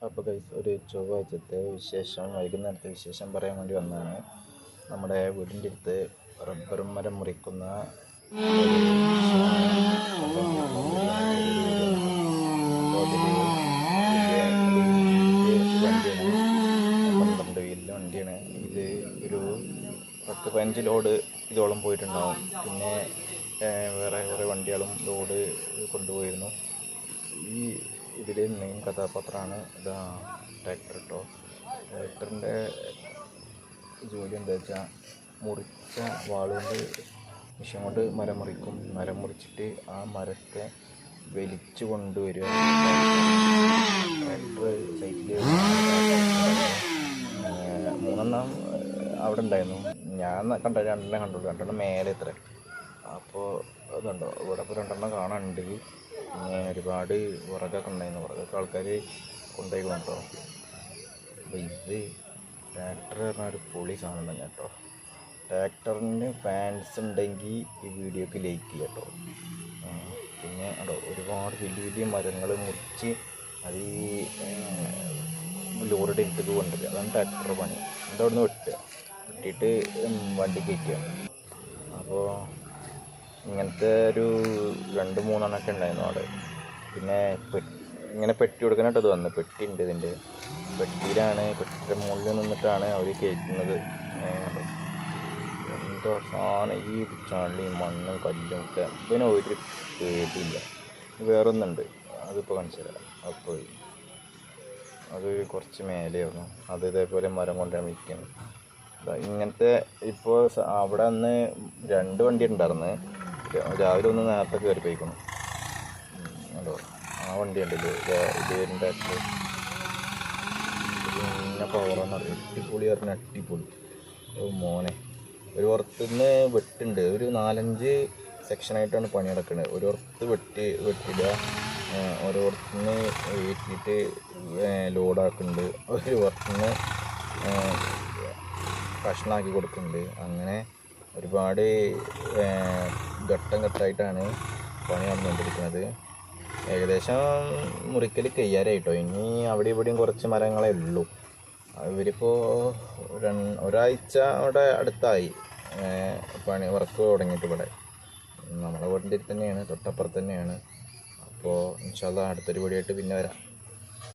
അപ്പോൾ ഗൈസ്, ഒരു ചൊവ്വാഴ്ചത്തെ വിശേഷം, വൈകുന്നേരത്തെ വിശേഷം പറയാൻ വേണ്ടി വന്നതാണ്. നമ്മുടെ വീടിൻ്റെ അടുത്ത് റബ്ബർ മരം മുറിക്കുന്ന വണ്ടിയാണ് ഇത്. ഒരു 10-15 ലോഡ് ഇതോളം പോയിട്ടുണ്ടാവും. പിന്നെ വേറെ കുറേ വണ്ടികളും ലോഡ് കൊണ്ടുപോയിരുന്നു. ഇതിൽ മെയിൻ കഥാപാത്രമാണ് ഇതാ ട്രാക്ടർ കേട്ടോ. ട്രാക്ടറിൻ്റെ ജോലി എന്താ വെച്ചാൽ മുറിച്ച വാളുകൊണ്ട് മിഷൻ കൊണ്ട് മരം മുറിക്കും. മരം മുറിച്ചിട്ട് ആ മരത്തെ വലിച്ചു കൊണ്ടുവരിക. ട്രാക്ടർ സൈറ്റിൽ 3 അവിടെ ഉണ്ടായിരുന്നു. ഞാൻ കണ്ട 2 കണ്ടുള്ളൂ. 2 മേലെ ഇത്ര. അപ്പോൾ അതുണ്ടോ ഇവിടെ ഇപ്പോൾ 2 കാണാനുണ്ട്. പിന്നെ ഒരുപാട് വിറകൊക്കെ ഉണ്ടായിരുന്നു. വിറകൊക്കെ ആൾക്കാർ കൊണ്ടുപോയി കേട്ടോ. അപ്പോൾ ഇത് ട്രാക്ടർ പറഞ്ഞാൽ ഒരു പൊളി സാധനം തന്നെ കേട്ടോ. ട്രാക്ടറിന് ഫാൻസ് ഉണ്ടെങ്കിൽ ഈ വീഡിയോക്ക് ലൈക്ക് ചെയ്യുക കേട്ടോ. പിന്നെ ഒരുപാട് വലിയ വലിയ മരങ്ങൾ മുറിച്ച് അത് ഈ ലോറിയുടെ അടുത്തേക്ക് കൊണ്ടുവരിക. അതാണ് ട്രാക്ടർ പണി. എന്നിട്ട് അവിടെ നിന്ന് വെട്ടിയിട്ട് വണ്ടി കയറ്റുക. അപ്പോൾ ഇങ്ങനത്തെ ഒരു 2-3 ഉണ്ടായിരുന്നു അവിടെ. പിന്നെ ഇങ്ങനെ പെട്ടി കൊടുക്കാനായിട്ട് അത് വന്നത്. പെട്ടി ഉണ്ട്. ഇതിൻ്റെ പെട്ടിയുടെ മുകളിൽ നിന്നിട്ടാണ് അവർ കയറ്റുന്നത്. എന്തോ സാധനം ഈ ചളിയും മണ്ണും കല്ലും ഒക്കെ. ഇതിന് ഒരു പേടിയില്ല. വേറൊന്നുണ്ട്, അതിപ്പോൾ കാണിച്ചു തരാം. അപ്പോൾ അത് കുറച്ച് മേലെയായിരുന്നു. അത് ഇതേപോലെ മരം കൊണ്ടാണ് വിൽക്കുന്നത്. ഇങ്ങനത്തെ ഇപ്പോൾ അവിടെ അന്ന് 2 വണ്ടി ഉണ്ടായിരുന്നു. രാവിലെ ഒന്ന് നേരത്തെ കയറി പോയിക്കണം. അതോ ആ വണ്ടി ഉണ്ടല്ലോ, ഇതിൻ്റെ പിന്നെ പവറാണ്. അടിപൊളി പറഞ്ഞ അടിപൊളി മോനെ. ഒരു പുറത്തുനിന്ന് വെട്ടുണ്ട്. ഒരു 4-5 സെക്ഷനായിട്ടാണ് പണി നടക്കുന്നത്. ഒരു പുറത്ത് വെട്ടിടുക, ഓരോ പുറത്തുനിന്ന് ഏറ്റിയിട്ട് ലോഡാക്കുന്നുണ്ട്. ഒരു പുറത്തുനിന്ന് കഷ്ണാക്കി കൊടുക്കുന്നുണ്ട്. അങ്ങനെ ഒരുപാട് ഘട്ടം ഘട്ടമായിട്ടാണ് പണി നടന്നുകൊണ്ടിരിക്കുന്നത്. ഏകദേശം മുറിക്കൽ കഴിയാറായിട്ടോ. ഇനി അവിടെ ഇവിടെയും കുറച്ച് മരങ്ങളേ ഉള്ളൂ. ഇവരിപ്പോൾ ഒരാഴ്ച അവിടെ അടുത്തായി പണി വർക്ക് തുടങ്ങിയിട്ട്. ഇവിടെ നമ്മുടെ വീടിൻ്റെ അടുത്ത് തന്നെയാണ്, തൊട്ടപ്പുറത്ത് തന്നെയാണ്. അപ്പോൾ ഇൻഷാ അല്ലാഹ് അടുത്തൊരു വീഡിയോ ആയിട്ട് പിന്നെ വരാം.